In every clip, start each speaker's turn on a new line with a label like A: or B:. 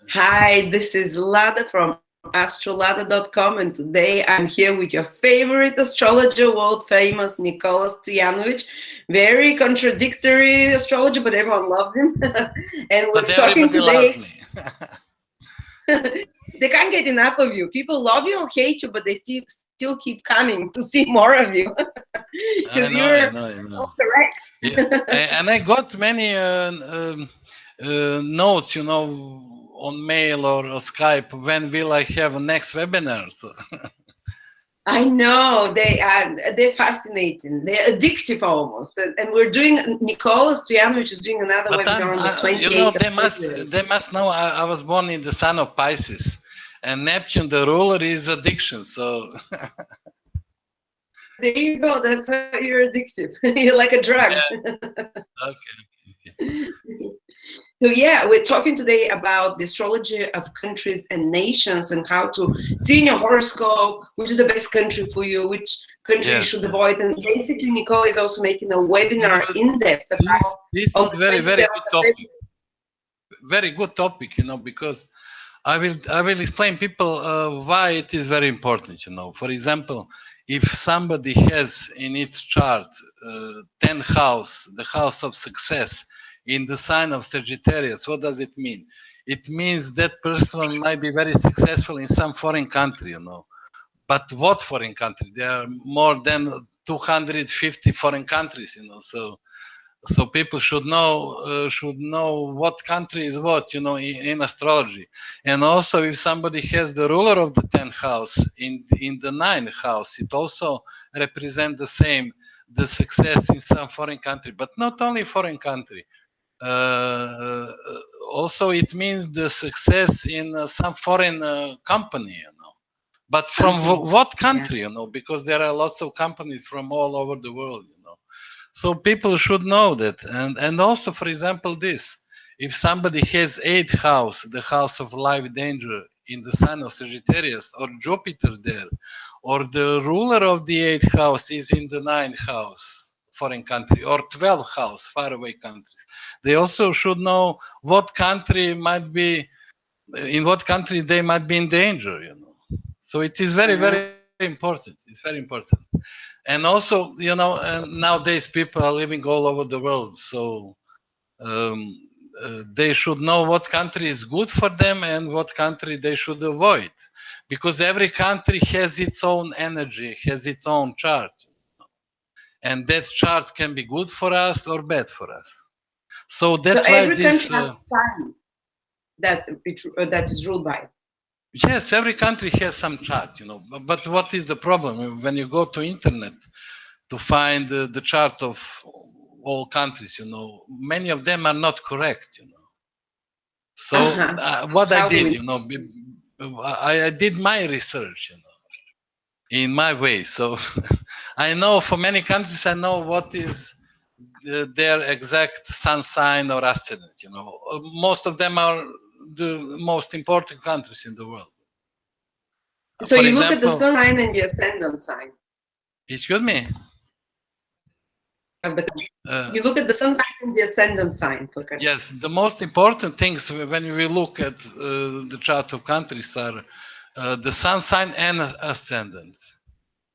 A: Hi, this is Lada from Astrolada.com, and today I'm here with your favorite astrologer, world famous Nikola Stojanovic. Very contradictory astrologer, but everyone loves him. And we're
B: But
A: talking
B: everybody loves
A: today.
B: me.
A: They can't get enough of you. People love you or hate you, but they still keep coming to see more of you
B: I
A: because
B: know, I
A: you're
B: know, I know.
A: all correct.
B: Yeah, and I got many notes, on mail or Skype. When will I have next webinar? So,
A: I know they're fascinating. They're addictive almost. And we're doing Nikola Stojanovic is doing another
B: but
A: webinar on the 28th of February.
B: they must know I was born in the sign of Pisces, and Neptune, the ruler, is addiction. So,
A: There you go. That's why you're addictive. You're like a drug.
B: yeah, okay, okay.
A: So yeah, we're talking today about the astrology of countries and nations and how to see in your horoscope which is the best country for you, which country you
B: Yes,
A: should
B: yes.
A: avoid. And basically, Nicole is also making a webinar
B: No,
A: in depth about
B: this
A: on
B: is
A: the
B: very, very
A: 27th
B: good
A: of
B: topic.
A: February.
B: Very good topic, because I will explain people why it is very important. For example, if somebody has in its chart 10 house, the house of success in the sign of Sagittarius, what does it mean? It means that person might be very successful in some foreign country. But what foreign country? There are more than 250 foreign countries. So people should know what country is what, in astrology. And also, if somebody has the ruler of the 10th house in the ninth house, it also represents the same, the success in some foreign country, but not only foreign country. uh, Also it means the success in some foreign company. But from
A: Company.
B: what
A: Yeah.
B: country? Because there are lots of companies from all over the world. So people should know that. And also, for example, this: if somebody has eighth house, the house of life danger in the sign of Sagittarius, or Jupiter there, or the ruler of the eighth house is in the ninth house, foreign country, or 12th house, faraway countries, they also should know what country might be, in what country they might be in danger. So it is very,
A: Uh,
B: very important. It's very important. And also, nowadays people are living all over the world, so um, they should know what country is good for them and what country they should avoid, because every country has its own energy, has its own chart, and that chart can be good for us or bad for us. So
A: so
B: that's why
A: every country
B: this.
A: has a sign that is ruled by.
B: Yes, every country has some chart. But what is the problem when you go to internet to find the chart of all countries? Many of them are not correct. So
A: Uh-huh.
B: what I
A: How do
B: did,
A: we?
B: I did my research, in my way. So I know for many countries, I know what is their exact sun sign or ascendant. Most of them are the most important countries in the world.
A: So
B: For
A: you look at the
B: example,
A: sun sign and the ascendant sign
B: excuse me.
A: of the.
B: Uh,
A: You look at the sun sign and the ascendant sign for country.
B: yes, the most important things when we look at the chart of countries are the sun sign and ascendant.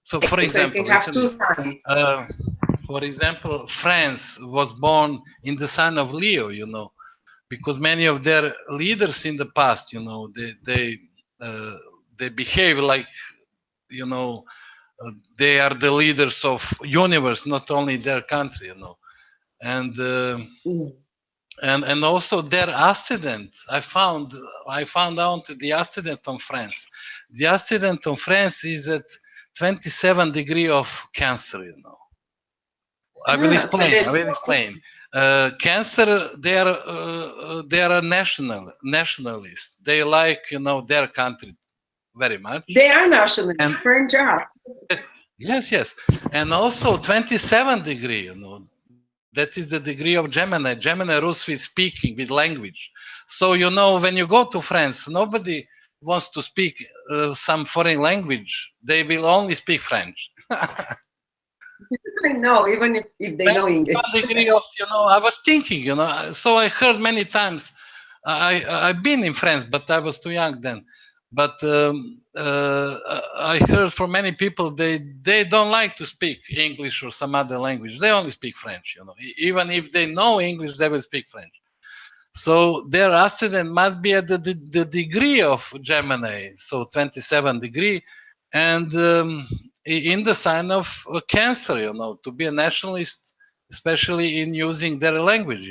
B: So, for
A: So you
B: example,
A: can have
B: listen
A: two
B: this.
A: signs.
B: For example, France was born in the sign of Leo. Because many of their leaders in the past, uh, they behave like, you know, they are the leaders of universe, not only their country. And
A: Mm.
B: and also their ascendant. I found out the ascendant on France. The ascendant on France is at 27 degree of Cancer. I will
A: Ah, so
B: explain.
A: they
B: I will explain. Cancer, they are a nationalists. They like their country very much.
A: are nationalists.
B: And
A: French are.
B: yes, yes, and also 27 degree. That is the degree of Gemini. Gemini rules with speaking, with language. So when you go to France, nobody wants to speak some foreign language. They will only speak French.
A: I know, even if they know
B: 21
A: English.
B: degree of, I was thinking, so I heard many times, I've been in France, but I was too young then. But I heard from many people they don't like to speak English or some other language. They only speak French. Even if they know English, they will speak French. So their ascendant must be at the degree of Gemini, so 27 degree, and in the sign of Cancer, to be a nationalist, especially in using their language,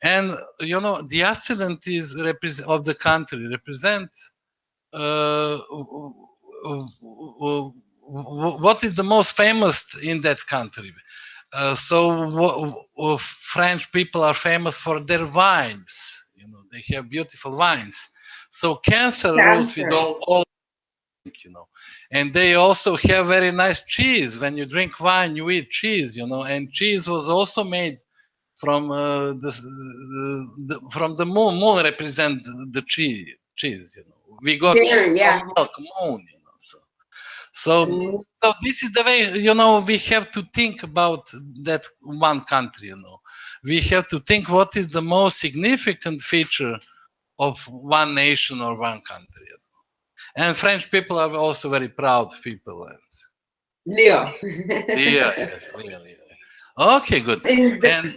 B: and the ascendant is of the country represent what is the most famous in that country. French people are famous for their wines. They have beautiful wines. So Cancer rules with all and they also have very nice cheese. When you drink wine, you eat cheese, and cheese was also made from from the moon. Moon represent the cheese. We got cheese from milk, moon. So this is the way, we have to think about that one country, We have to think what is the most significant feature of one nation or one country. And French people are also very proud people.
A: Leo.
B: Leo, yes, Leo. Okay, good.
A: And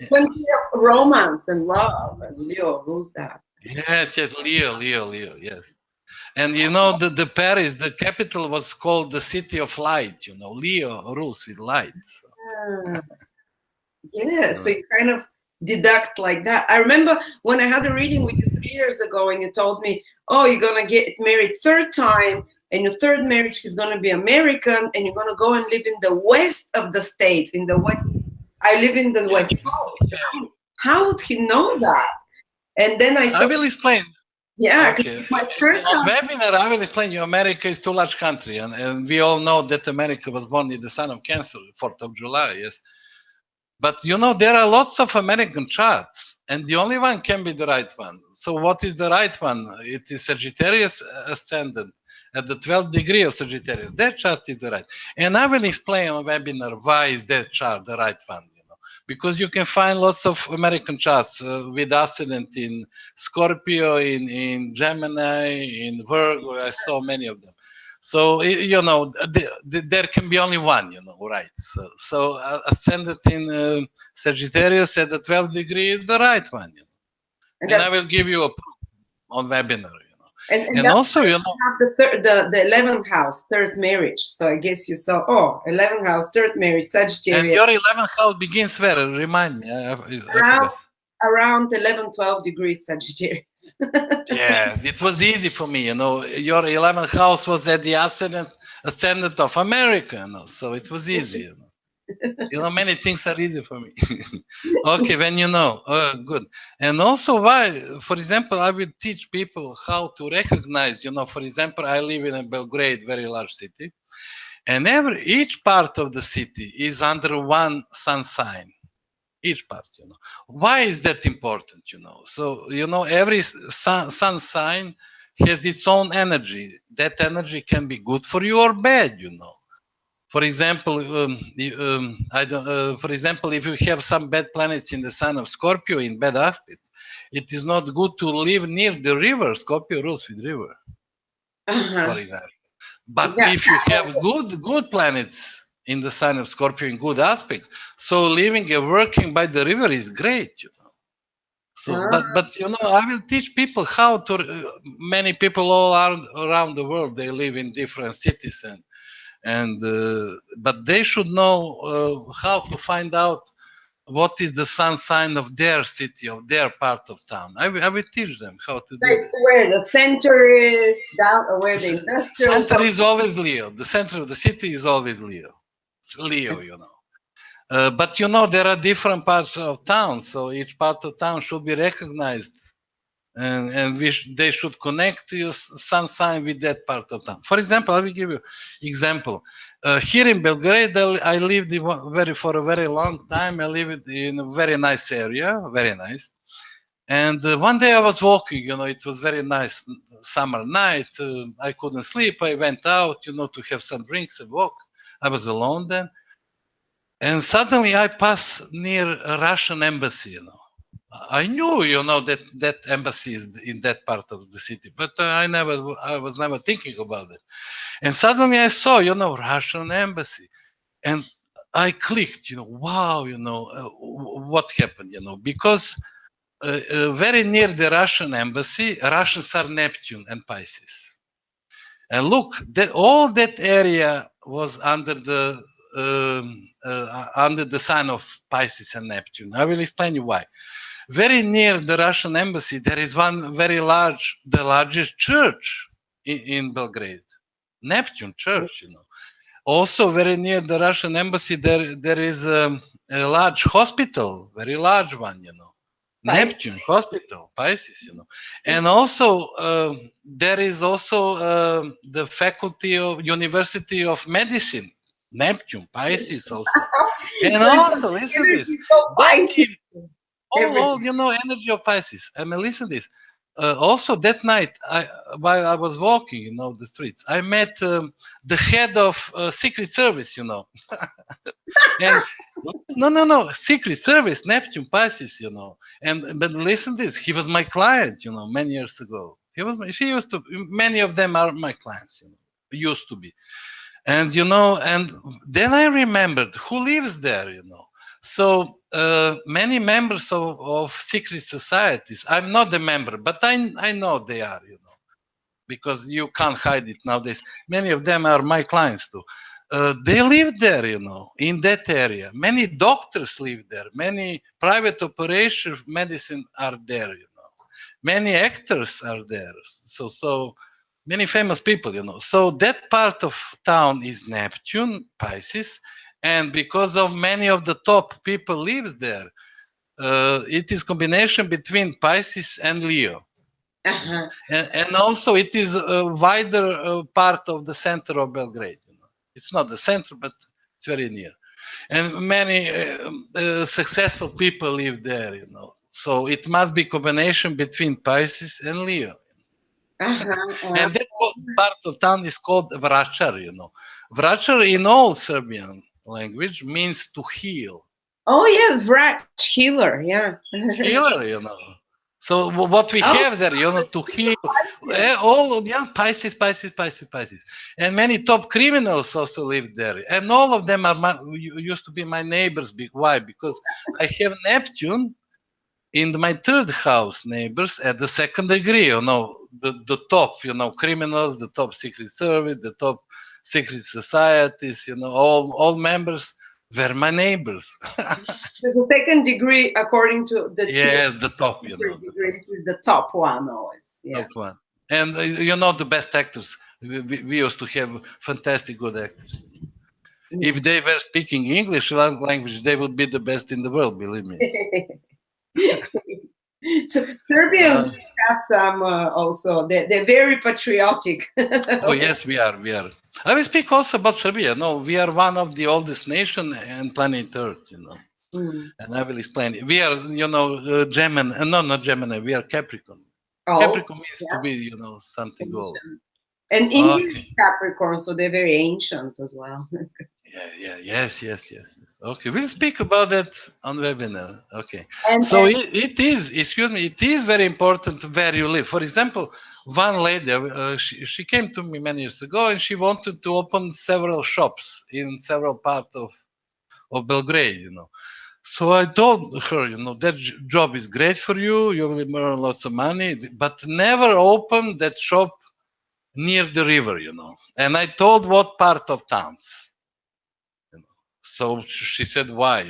A: country of romance and love, and Leo rules that.
B: Yes, Leo, yes. And the Paris, the capital was called the city of light. Leo rules with light. So.
A: Yeah, so you kind of deduct like that. I remember when I had a reading with you 3 years ago, and you told me, "Oh, you're gonna get married third time, and your third marriage is gonna be American, and you're gonna go and live in the west of the states. In the west, I live in the west coast."
B: Yeah.
A: How would he know that? And then I
B: will explain.
A: Yeah,
B: okay.
A: My first
B: on webinar, I will explain you. America is too large country, and we all know that America was born in the sign of Cancer, 4th of July. Yes, but there are lots of American charts, and the only one can be the right one. So what is the right one? It is Sagittarius ascendant at the 12th degree of Sagittarius. That chart is the right, and I will explain on webinar why is that chart the right one. Because you can find lots of American charts with ascendant in Scorpio, in Gemini, in Virgo. I saw many of them. So there can be only one, right? So ascendant in Sagittarius at the 12th degree is the right one, and I will give you a proof on webinar. And also,
A: have the 11th house, third marriage. So I guess you saw 11th house, third marriage, Sagittarius.
B: And your 11th house begins where? Remind me.
A: Around 11, 12 degrees Sagittarius.
B: Yes, it was easy for me. Your 11th house was at the ascendant of America, so it was easy. Many things are easy for me. Okay, when good. And also why, for example, I will teach people how to recognize, for example, I live in a Belgrade, very large city, and each part of the city is under one sun sign. Each part, Why is that important, So, every sun sign has its own energy. That energy can be good for you or bad, For example, for example, if you have some bad planets in the sign of Scorpio in bad aspect, it is not good to live near the river. Scorpio rules with river, for example. But if you have good planets in the sign of Scorpio in good aspects, so living and working by the river is great, So, but I will teach people how to. Many people all around the world, they live in different cities but they should know how to find out what is the sun sign of their city, of their part of town. I will teach them how to do it.
A: Where the center is, down where the industrial
B: center is always Leo. The center of the city is always Leo. It's Leo, but there are different parts of town, so each part of town should be recognized. And they should connect your sun sign with that part of town. For example, I will give you example. Here in Belgrade, I lived for a very long time. I lived in a very nice area, very nice. And one day I was walking, it was very nice summer night. I couldn't sleep. I went out, to have some drinks and walk. I was alone then. And suddenly I passed near a Russian embassy, I knew, that embassy is in that part of the city, but I was never thinking about it. And suddenly I saw, Russian embassy, and I clicked, wow, what happened, because very near the Russian embassy, Russians are Neptune and Pisces. And look, all that area was under the sign of Pisces and Neptune. I will explain you why. Very near the Russian embassy, there is one the largest church in Belgrade, Neptune Church. Also, very near the Russian embassy, there is a large hospital, very large one.
A: Pisces.
B: Neptune Hospital, Pisces. And also there is also the faculty of University of Medicine, Neptune, Pisces also. And
A: So it's
B: also,
A: like
B: listen this.
A: energy so
B: That
A: Pisces.
B: all
A: Everything.
B: energy of Pisces. I mean, listen this. Also that night, while I was walking, the streets, I met the head of Secret Service, and no, Secret Service, Neptune, Pisces, and but listen this, he was my client, many years ago. She used to. Many of them are my clients, used to be. And and then I remembered who lives there. So many members of secret societies. I'm not a member, but I know they are. Because you can't hide it nowadays. Many of them are my clients too. They live there, in that area. Many doctors live there. Many private operation medicine are there, Many actors are there. So many famous people, So that part of town is Neptune, Pisces, and because of many of the top people lives there, it is combination between Pisces and Leo.
A: Uh-huh.
B: And also it is a wider part of the center of Belgrade. It's not the center, but it's very near. And many successful people live there. So it must be combination between Pisces and Leo.
A: Uh-huh.
B: And that part of town is called Vračar. Vračar in all Serbian language means to heal.
A: Oh yes, right. Healer, yeah.
B: Healer. So what we
A: Oh,
B: have there, to heal
A: Pisces.
B: all, Pisces, and many top criminals also live there, and all of them used to be my neighbors. Why? Because I have Neptune in my third house, neighbors at the second degree. The top, criminals, the top secret service, the top secret societies. All members were my neighbors.
A: The second degree, according to the
B: Yes, the top, the top.
A: degrees, is the top one always. Yeah.
B: Top one. And the best actors. We used to have fantastic good actors. If they were speaking English language, they would be the best in the world. Believe me.
A: So Serbians have some also. They're very patriotic.
B: Oh yes, we are. We are. I will speak also about Serbia. No, we are one of the oldest nation and planet Earth.
A: Mm.
B: And I will explain. We are, Gemini. No, not Gemini. We are Capricorn.
A: Oh,
B: Capricorn means to
A: yeah.
B: be, something old.
A: Ancient. And Indian
B: Okay.
A: Capricorn, so they're very ancient as well.
B: Yeah. Yes. Okay, we'll speak about that on webinar. Okay.
A: And
B: So it is, excuse me, it is very important where you live. For example, one lady, she came to me many years ago and she wanted to open several shops in several parts of Belgrade, So I told her, that job is great for you. You will earn lots of money, but never open that shop near the river, And I told what part of towns. So she said, why,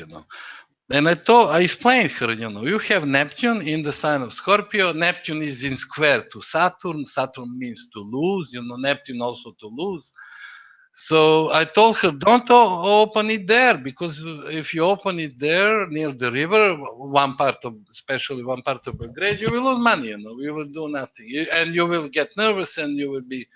B: And I explained her, you have Neptune in the sign of Scorpio. Neptune is in square to Saturn. Saturn means to lose, Neptune also to lose. So I told her, don't open it there, because if you open it there near the river, especially one part of Belgrade, you will lose money, you will do nothing. And you will get nervous and you will be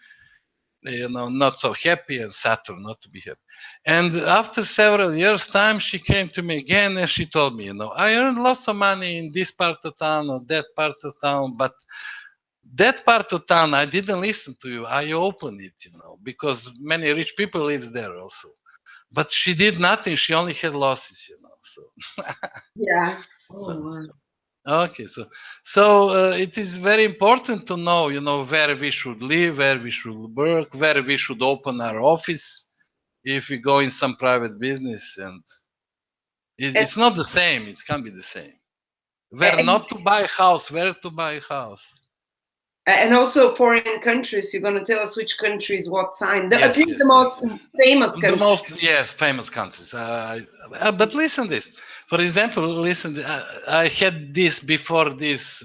B: not so happy, and Saturn not to be happy. And after several years time, she came to me again and she told me, I earned lots of money in this part of town or that part of town, but that part of town, I didn't listen to you. I opened it, because many rich people live there also. But she did nothing. She only had losses, So,
A: yeah.
B: so,
A: Oh, wow.
B: Okay, so it is very important to know, where we should live, where we should work, where we should open our office if we go in some private business, and
A: And,
B: it's not the same. It can't be the same. Where
A: and
B: not to buy a house, where to buy a house.
A: and also foreign countries. You're gonna tell us which countries, what sign. At
B: Yes,
A: least the
B: yes, yes.
A: most famous
B: The
A: country.
B: most, yes, famous countries. But listen this. For example, listen. I had this before this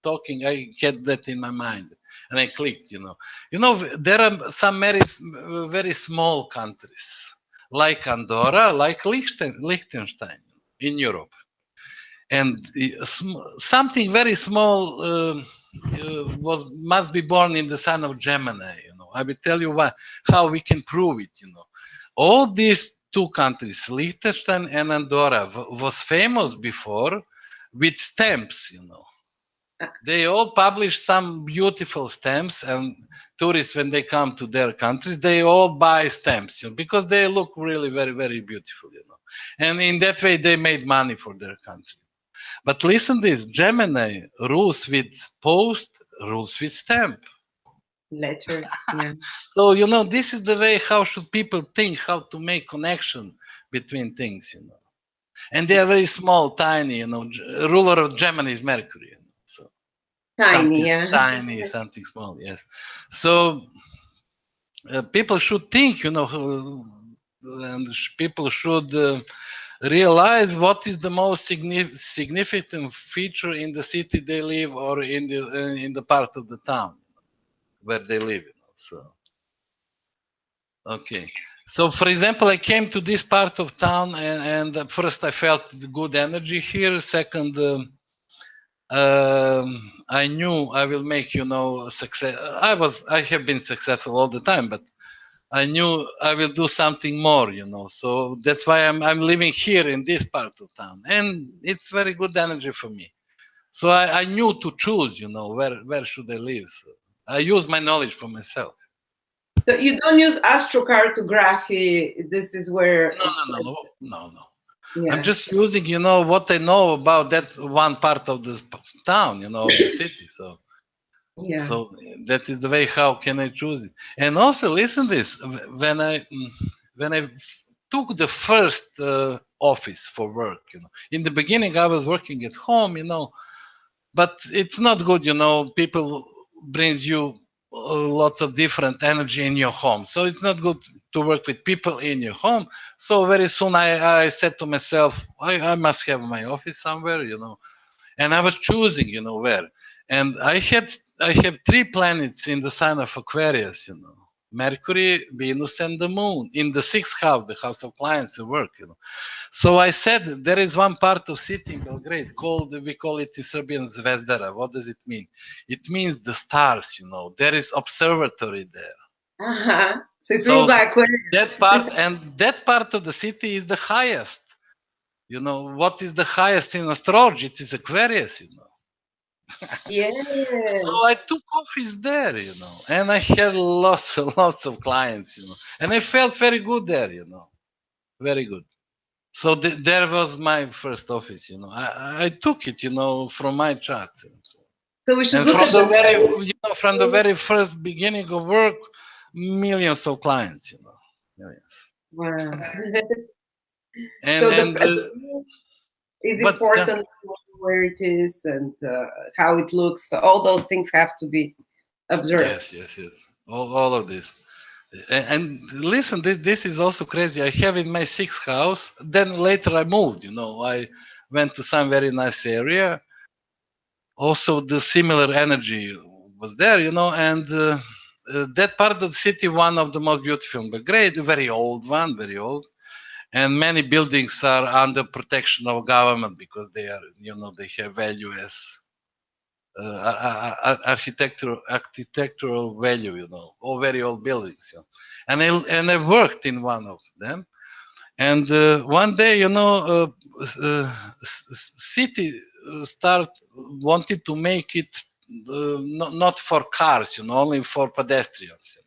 B: talking. I had that in my mind, and I clicked. There are some very small countries like Andorra, like Liechtenstein in Europe, and something very small was must be born in the sign of Gemini. I will tell you why, how we can prove it. All these two countries, Liechtenstein and Andorra, was famous before with stamps. They all publish some beautiful stamps, and tourists, when they come to their countries, they all buy stamps, because they look really very, very beautiful. And in that way, they made money for their country. But listen this, Gemini rules with post, rules with stamp.
A: Letters. Yeah.
B: So, this is the way how should people think, how to make connection between things. And they are very small, tiny, ruler of Gemini is Mercury. So
A: Tiny.
B: something
A: Yeah.
B: tiny, something small, yes. So people should think, and people should realize what is the most significant feature in the city they live, or in the part of the town where they live. So okay. So, for example, I came to this part of town, and first I felt the good energy here. Second, I knew I will make, success. I have been successful all the time, but I knew I will do something more, So that's why I'm living here in this part of town, and it's very good energy for me. So I knew to choose, where should I live. So I use my knowledge for myself.
A: So you don't use astrocartography. This is where
B: No,
A: it's
B: no,
A: like,
B: no, no, no. I'm
A: yeah,
B: just using, what I know about that one part of this town, of the city. So,
A: yeah.
B: so that is the way. How can I choose it? And also, listen this. When I took the first office for work, in the beginning I was working at home, but it's not good. People brings you lots of different energy in your home, so it's not good to work with people in your home. So very soon I said to myself, I must have my office somewhere, and I was choosing, where. And I have three planets in the sign of Aquarius, Mercury, Venus, and the Moon in the sixth house, the house of clients and work. So I said there is one part of city in Belgrade we call it in Serbian Zvezdara. What does it mean? It means the stars. There is observatory there.
A: Uh-huh. So it's ruled
B: So
A: by Aquarius.
B: that part of the city is the highest. What is the highest in astrology? It is Aquarius. So
A: Yes.
B: I took office there, and I had lots and lots of clients, and I felt very good there, very good. So there was my first office, I took it, from my chart,
A: So we should
B: and
A: look
B: from
A: at
B: the
A: the.
B: very, from the very first beginning of work, millions of clients, yes.
A: Wow.
B: And
A: So the
B: and
A: is
B: but
A: important where it is and how it looks. So all those things have to be observed.
B: yes, yes, yes, all of this. And listen, this is also crazy. I have in my sixth house. Then later I moved. I went to some very nice area. Also, the similar energy was there. And that part of the city, one of the most beautiful, but great, very old one, very old. And many buildings are under protection of government because they are, they have value as architectural value, all very old buildings. And I worked in one of them, and one day, city start wanted to make it not for cars, only for pedestrians.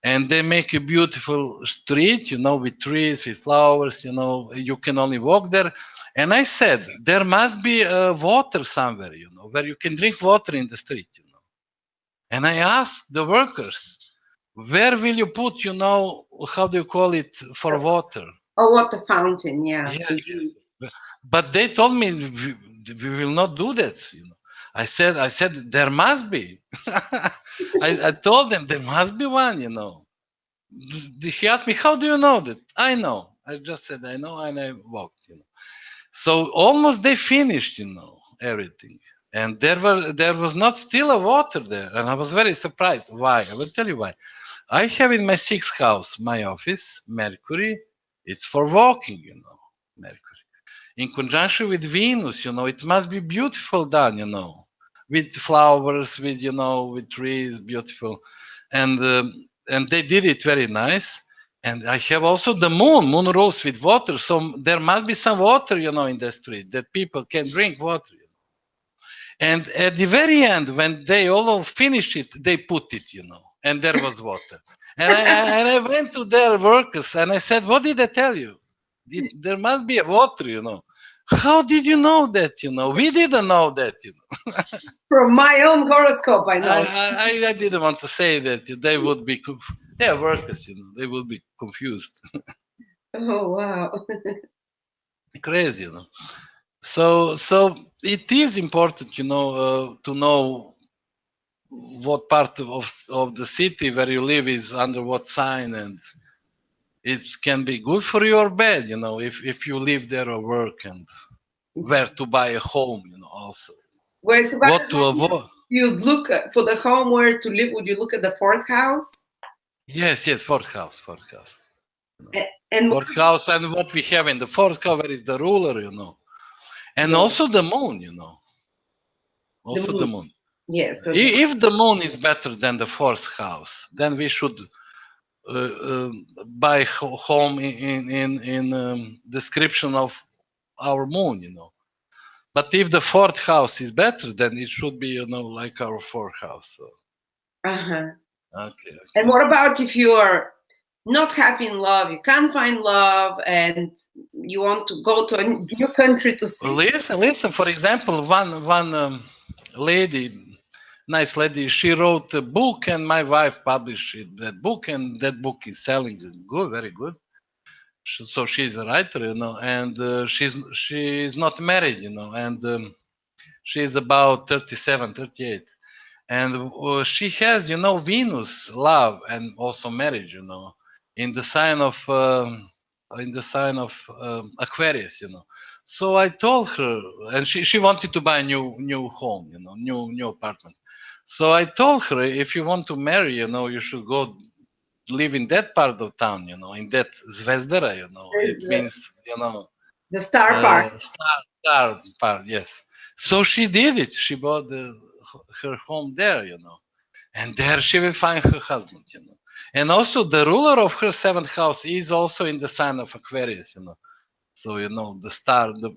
B: and they make a beautiful street, with trees, with flowers, you can only walk there. And I said, there must be water somewhere, where you can drink water in the street. And I asked the workers, where will you put, how do you call it, for water?
A: Oh, what the fountain, yeah.
B: Yes, yes. But they told me we will not do that. I said there must be. I told them there must be one. He asked me, how do you know that? I know. I just said I know, and I walked. So almost they finished, everything. And there was not still a water there. And I was very surprised. Why? I will tell you why. I have in my sixth house, my office, Mercury. It's for walking, Mercury. In conjunction with Venus, it must be beautiful done, with flowers, with trees, beautiful. And they did it very nice. And I have also the moon rose with water. So there must be some water, in the street that people can drink water. And at the very end, when they all finished it, they put it, and there was water. And I went to their workers and I said, what did I tell you? There must be a water. How did you know that? We didn't know that.
A: From my own horoscope, I know.
B: I didn't want to say that they would be, they are workers, they would be confused.
A: Oh, wow.
B: Crazy. So it is important, to know what part of the city where you live is under what sign, and it can be good for you or bad, if you live there or work, and where to buy a home, also.
A: Where to buy
B: what to avoid.
A: You'd look for the home where to live. Would you look at the fourth house?
B: Yes, fourth house.
A: And
B: fourth house, and what we have in the fourth house, where is the ruler, and also the moon, also the moon.
A: Yes.
B: If the moon is better than the fourth house, then we should buy home in description of our moon, But if the fourth house is better, then it should be, like our fourth house. So. Okay.
A: And what about if you are not happy in love, you can't find love, and you want to go to a new country to see?
B: Listen. For example, one lady, nice lady, she wrote a book, and my wife published that book, and that book is selling good, very good. So she's a writer, and she's not married, and she's about 37, 38. And she has, Venus, love, and also marriage, in the sign of Aquarius, So I told her, and she wanted to buy a new home, new apartment. So I told her, if you want to marry, you should go live in that part of town, in that Zvezdara, it means,
A: the star part.
B: Star part, yes. So she did it. She bought her home there, and there she will find her husband, And also the ruler of her seventh house is also in the sign of Aquarius, So, the star, the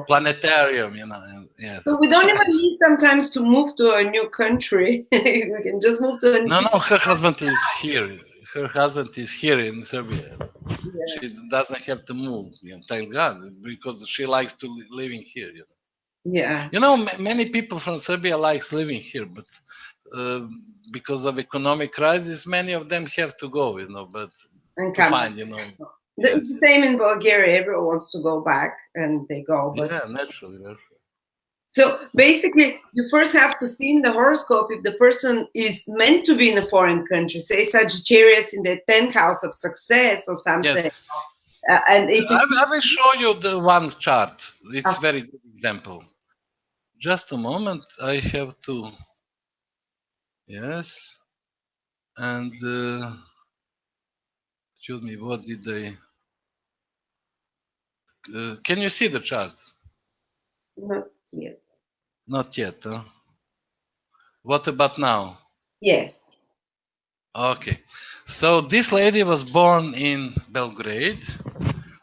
B: planetarium, and, yes.
A: So we don't even need sometimes to move to a new country. We can just move to a new
B: No, her husband is here. Her husband is here in Serbia. Yeah. She doesn't have to move, thank God, because she likes to living here,
A: Yeah.
B: Many people from Serbia likes living here, but because of economic crisis, many of them have to go, but to find,
A: It's the same in Bulgaria. Everyone wants to go back, and they go. But...
B: Yeah, naturally.
A: So basically, you first have to see in the horoscope if the person is meant to be in a foreign country, say Sagittarius in the 10th house of success or something.
B: Yes.
A: And if
B: I will show you the one chart. It's a very good example. Just a moment. I have to. Yes. And excuse me, what did they? Can you see the charts?
A: Not yet.
B: Not yet. Huh? What about now?
A: Yes.
B: Okay. So this lady was born in Belgrade,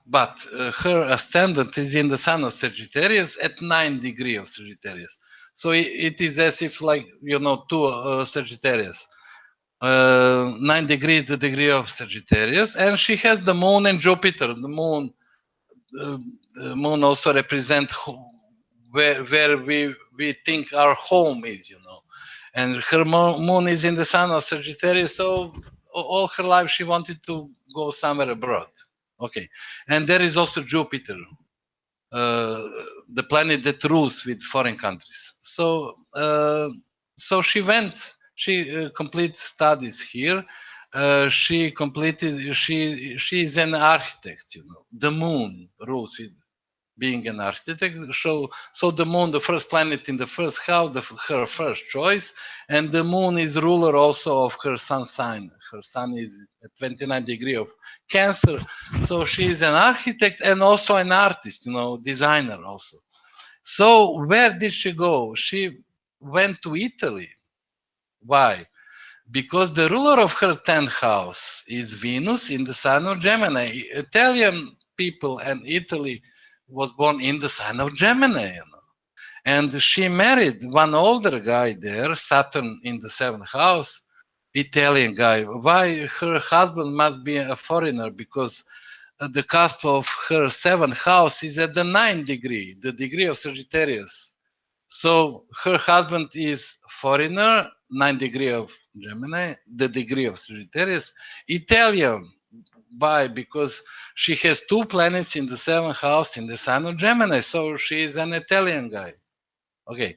B: but her ascendant is in the sign of Sagittarius at 9 degrees of Sagittarius. So it is as if, like, two Sagittarius. 9 degrees the degree of Sagittarius, and she has the moon and Jupiter. The moon also represent where we think our home is, and her moon is in the sign of Sagittarius, so all her life she wanted to go somewhere abroad. Okay, and there is also Jupiter, uh, the planet that rules with foreign countries. So she went. She completed studies here. She is an architect. The moon rules with being an architect. So the moon, the first planet in the first house, her first choice, and the moon is ruler also of her sun sign. Her sun is at 29 degree of Cancer, so she is an architect and also an artist, designer also. So where did she go? She went to Italy. Why? Because the ruler of her 10th house is Venus in the sign of Gemini. Italian people and Italy was born in the sign of Gemini. And she married one older guy there, Saturn in the 7th house, Italian guy. Why her husband must be a foreigner? Because the cusp of her 7th house is at the 9th degree, the degree of Sagittarius. So her husband is foreigner, 9th degree of Gemini, the degree of Sagittarius, Italian. Why? Because she has two planets in the 7th house in the sign of Gemini, so she is an Italian guy. Okay.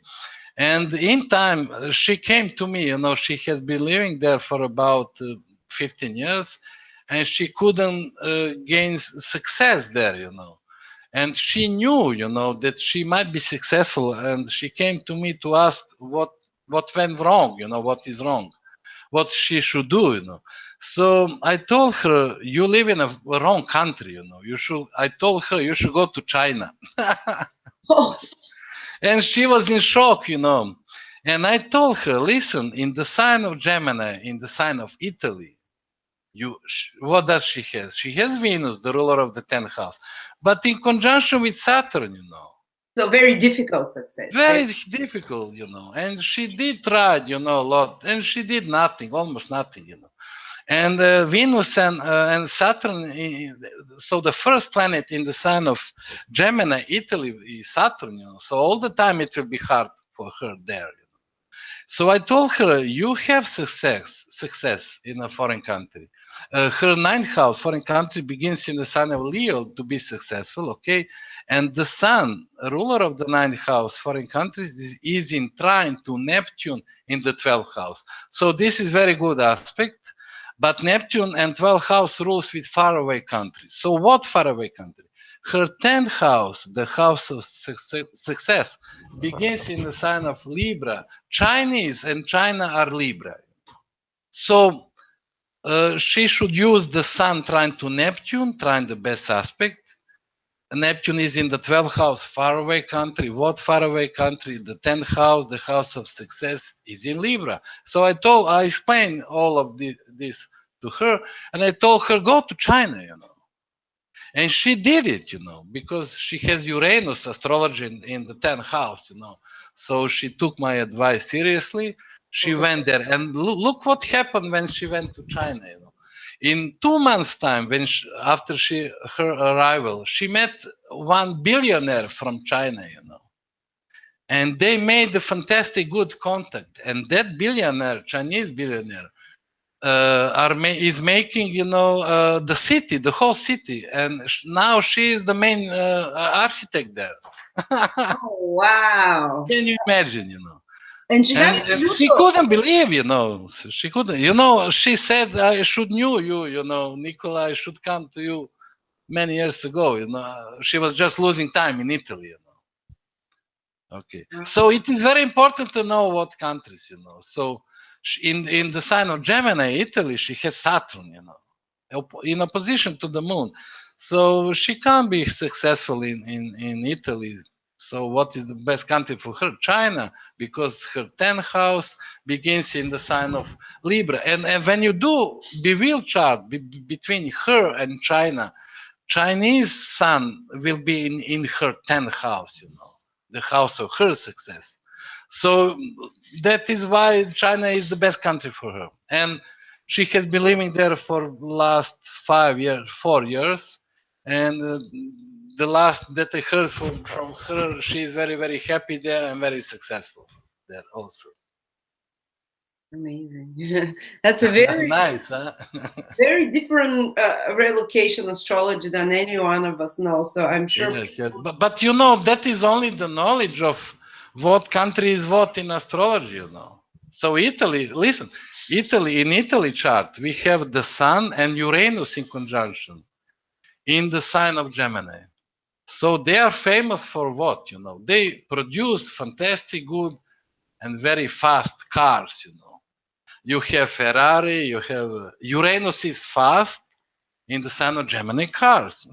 B: And in time, she came to me, she has been living there for about 15 years, and she couldn't gain success there. And she knew, that she might be successful, and she came to me to ask what went wrong, what is wrong, what she should do. So I told her, you live in a wrong country. I told her you should go to China.
A: Oh,
B: And she was in shock. And I told her, listen, in the sign of Gemini, in the sign of Italy, what does she have? She has Venus, the ruler of the 10th house, but in conjunction with Saturn.
A: so very difficult success.
B: Very difficult. And she did try, a lot, and she did nothing, almost nothing. And Venus and Saturn, so the first planet in the sign of Gemini, Italy, is Saturn. So all the time it will be hard for her there. So I told her, you have success in a foreign country. Her 9th house, foreign country, begins in the sign of Leo to be successful, okay? And the sun, ruler of the 9th house, foreign countries, is in trine to Neptune in the 12th house. So this is very good aspect. But Neptune and 12th house rules with faraway countries. So what faraway country? Her 10th house, the house of success, begins in the sign of Libra. Chinese and China are Libra. So she should use the sun trine to Neptune, trine the best aspect. Neptune is in the 12th house, faraway country. What faraway country? The 10th house, the house of success, is in Libra. So I explained all of this to her, and I told her, go to China. And she did it, because she has Uranus astrology in the 10th house. So she took my advice seriously. She went there, and look what happened when she went to China. In 2 months' time, after her arrival, she met one billionaire from China. And they made a fantastic good contact. And that billionaire, Chinese billionaire, is making the city, the whole city, and now she is the main architect there.
A: oh, wow.
B: Can you imagine?
A: And she
B: And
A: has
B: she
A: Pluto.
B: couldn't believe, she couldn't, she said, I should knew you, Nikola, I should come to you many years ago. She was just losing time in Italy. Okay, so it is very important to know what countries. So in the sign of Gemini, Italy, she has Saturn. In opposition to the moon, so she can't be successful in Italy. So what is the best country for her? China, because her 10th house begins in the sign of Libra. And when you do Bewill chart between her and China, Chinese sun will be in her 10th house, the house of her success. So that is why China is the best country for her. And she has been living there for last 5 years, 4 years. And the last that I heard from her, she is very, very happy there and very successful there also.
A: Amazing. That's a very,
B: Nice, huh?
A: very different relocation astrology than any one of us know. So I'm sure.
B: Yes, yes. But you know, that is only the knowledge of what country is what in astrology, you know. So Italy, listen, in Italy chart, we have the Sun and Uranus in conjunction in the sign of Gemini. So they are famous for what, you know? They produce fantastic, good, and very fast cars, you know. You have Ferrari, you have Uranus is fast in the sign of Gemini cars.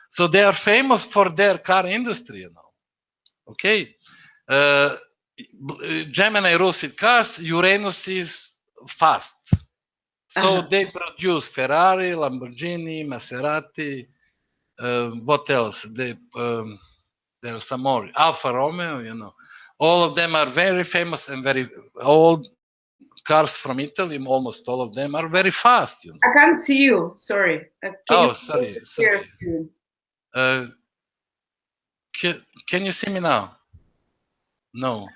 B: So they are famous for their car industry, you know. Okay. Uh, Gemini rules with cars, Uranus is fast. So they produce Ferrari, Lamborghini, Maserati, what else? There are some more. Alfa Romeo, you know. All of them are very famous and very old cars from Italy. Almost all of them are very fast, you know.
A: I can't see you. Sorry.
B: Oh, sorry.
A: Screen?
B: Uh, can you see me now? No.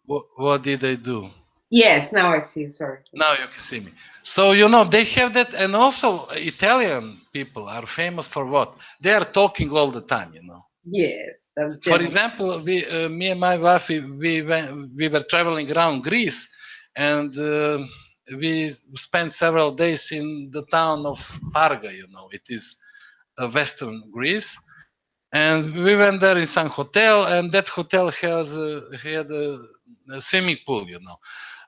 B: What did I do?
A: Yes, now I see. Sorry.
B: Now you can see me. So, you know, they have that. And also, Italian people are famous for what? They are talking all the time, you know.
A: Yes, that's
B: For example, me and my wife, we were traveling around Greece, and we spent several days in the town of Parga. You know, it is western Greece, and we went there in some hotel, and that hotel had a swimming pool. You know,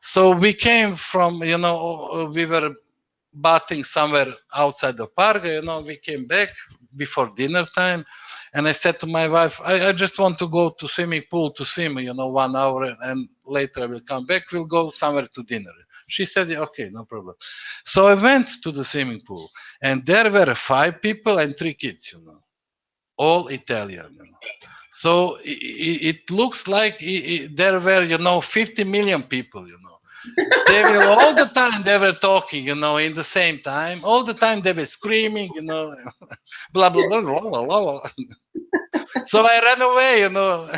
B: so we came from, you know, we were bathing somewhere outside of Parga. You know, we came back before dinner time, and I said to my wife, I just want to go to swimming pool to swim, you know, 1 hour, and later I will come back. We'll go somewhere to dinner. She said, yeah, okay, no problem. So I went to the swimming pool, and there were 5 people and 3 kids, you know, all Italian. You know. So it looks like there were, you know, 50 million people, you know. They were all the time they were talking, you know, in the same time. All the time they were screaming, you know, blah blah blah blah blah blah. So I ran away, you know,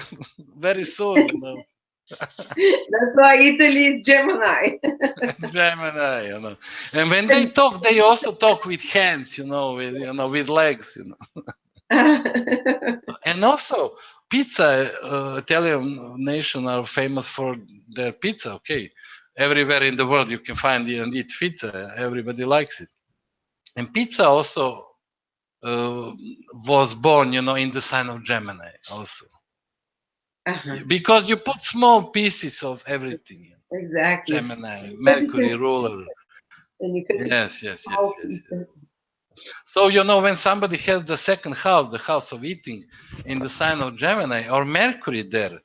B: very soon, you know.
A: That's why Italy is Gemini.
B: Gemini, you know. And when they talk, they also talk with hands, you know, with legs, you know. And also, pizza. Italian nation are famous for their pizza. Okay, everywhere in the world you can find and eat pizza. Everybody likes it. And pizza also was born, you know, in the sign of Gemini also. Because you put small pieces of everything. You know.
A: Exactly.
B: Gemini, Mercury ruler.
A: And you can
B: Yes. So, you know, when somebody has the second house, the house of eating, in the sign of Gemini or Mercury there,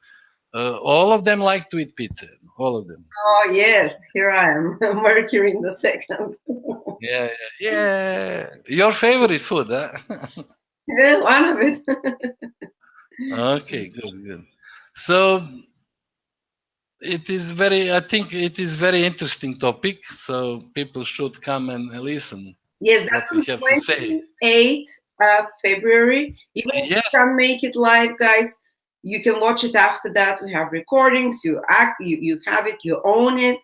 B: all of them like to eat pizza. All of them.
A: Oh, yes. Here I am. Mercury in the second.
B: Yeah. Your favorite food, huh?
A: Yeah, one of it.
B: Okay, good. So I think it is very interesting topic. So people should come and listen.
A: Yes, that's
B: what we have to say.
A: 28th of February. Even if you can't make it live, guys, you can watch it after that. We have recordings. You have it. You own it.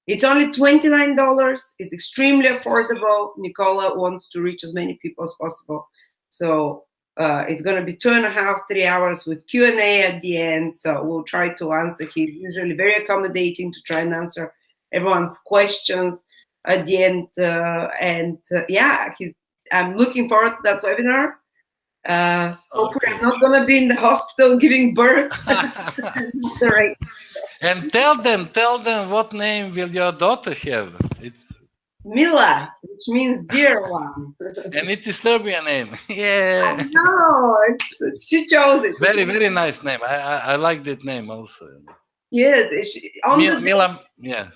A: It's only $29. It's extremely affordable. Nikola wants to reach as many people as possible. So it's going to be 2.5, 3 hours with Q&A at the end. So we'll try to answer. He's usually very accommodating to try and answer everyone's questions at the end. I'm looking forward to that webinar. Hopefully I'm not going to be in the hospital giving birth.
B: And tell them what name will your daughter have. It's
A: Mila, which means dear one.
B: And it is Serbian name. Yeah.
A: No, she chose it.
B: Very, very nice name. I like that name also.
A: Yes.
B: Mila, yeah.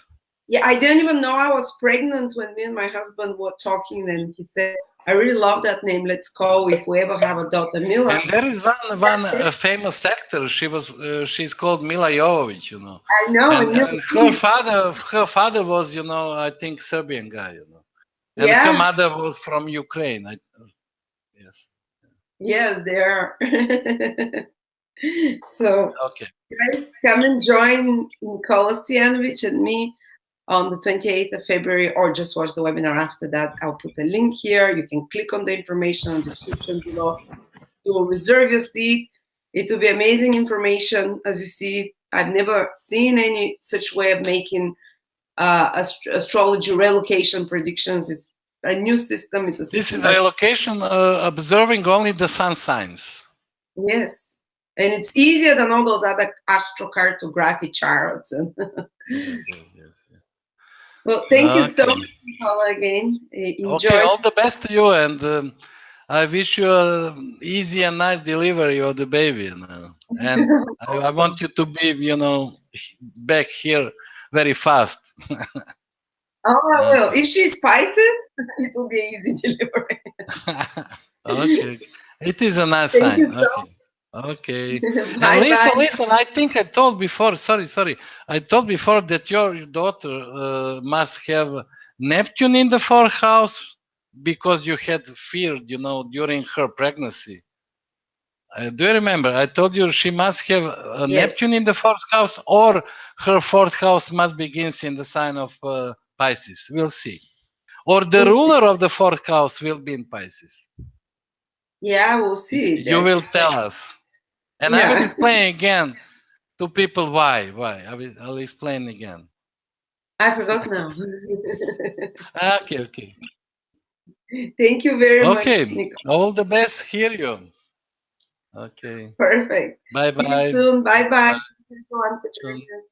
A: Yeah, I didn't even know I was pregnant when me and my husband were talking, and he said, I really love that name. Let's go if we ever have a daughter, Mila.
B: And there is one famous actor. She's called Mila Jovovich, you know.
A: I know.
B: And,
A: Mila.
B: and her father was, you know, I think Serbian guy, you know. And her
A: Yeah.
B: mother was from Ukraine. Yes.
A: Yes, they are. So,
B: Okay.
A: guys, come and join Nikola Stojanovic and me on the 28th of February, or just watch the webinar after that. I'll put a link here. You can click on the information on the description below to reserve your seat. It will be amazing information. As you see, I've never seen any such way of making astrology relocation predictions. It's a new system. It's a
B: This
A: system
B: is
A: that,
B: relocation observing only the sun signs.
A: yes. And it's easier than all those other astrocartography charts.
B: Yes, yes, yes.
A: Well, thank you so
B: Okay.
A: much, Nikola, again.
B: Okay,
A: Enjoy.
B: all the best to you, and I wish you a easy and nice delivery of the baby. You know. And I want you to be, you know, back here very fast.
A: Oh, I will.
B: Okay.
A: If she's Pisces, it will be easy delivery.
B: Okay. It is a nice
A: Thank you
B: sign.
A: so
B: Okay. Okay.
A: much.
B: And
A: Bye bye.
B: listen, I think I told before, sorry. I told before that your daughter must have Neptune in the fourth house because you had feared, you know, during her pregnancy. Do you remember? I told you she must have a
A: Yes.
B: Neptune in the fourth house, or her fourth house must begins in the sign of Pisces. We'll see. Or the
A: We'll see.
B: ruler of the fourth house will be in Pisces.
A: Yeah, we'll see.
B: You will tell us. And I will
A: Yeah.
B: explain again to people why. I'll explain again.
A: I forgot now.
B: Okay.
A: Thank you very
B: Okay.
A: much, Nico.
B: All the best. Hear you. Okay.
A: Perfect.
B: Bye
A: See you
B: bye.
A: soon. Bye bye. Thank you everyone for joining us.